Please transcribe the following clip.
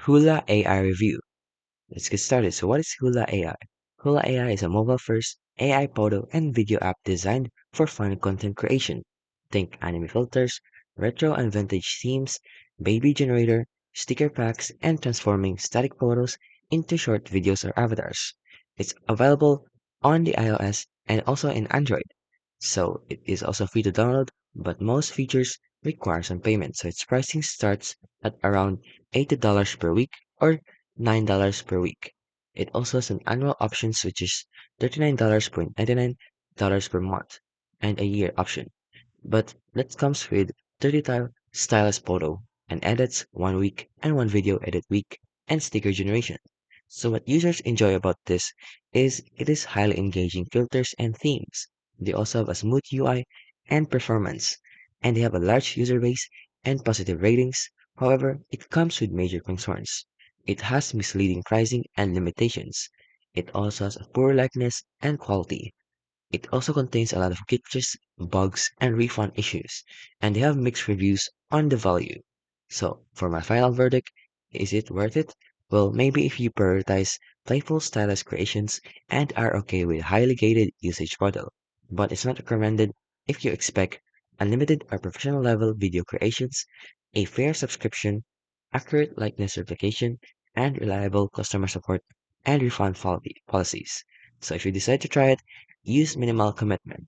Hula AI review. Let's get started. So what is Hula AI? Hula AI is a mobile-first AI photo and video app designed for fun content creation. Think anime filters, retro and vintage themes, baby generator, sticker packs, and transforming static photos into short videos or avatars. It's available on the iOS and also in Android. So it is also free to download, but most features require some payment. So its pricing starts at around $80 per week or $9 per week. It also has an annual options which is $39.99 per month and a year option. But that comes with 30 stylus photo and edits 1 week and one video edit week and sticker generation. So what users enjoy about this is it is highly engaging filters and themes. They also have a smooth UI and performance, and they have a large user base and positive ratings. However, it comes with major concerns. It has misleading pricing and limitations. It also has a poor likeness and quality. It also contains a lot of glitches, bugs, and refund issues, and they have mixed reviews on the value. So, for my final verdict, is it worth it? Well, maybe if you prioritize playful, stylish creations and are okay with highly gated usage model, but it's not recommended if you expect unlimited or professional level video creations, a fair subscription, accurate likeness verification, and reliable customer support and refund policies. So if you decide to try it, use minimal commitment.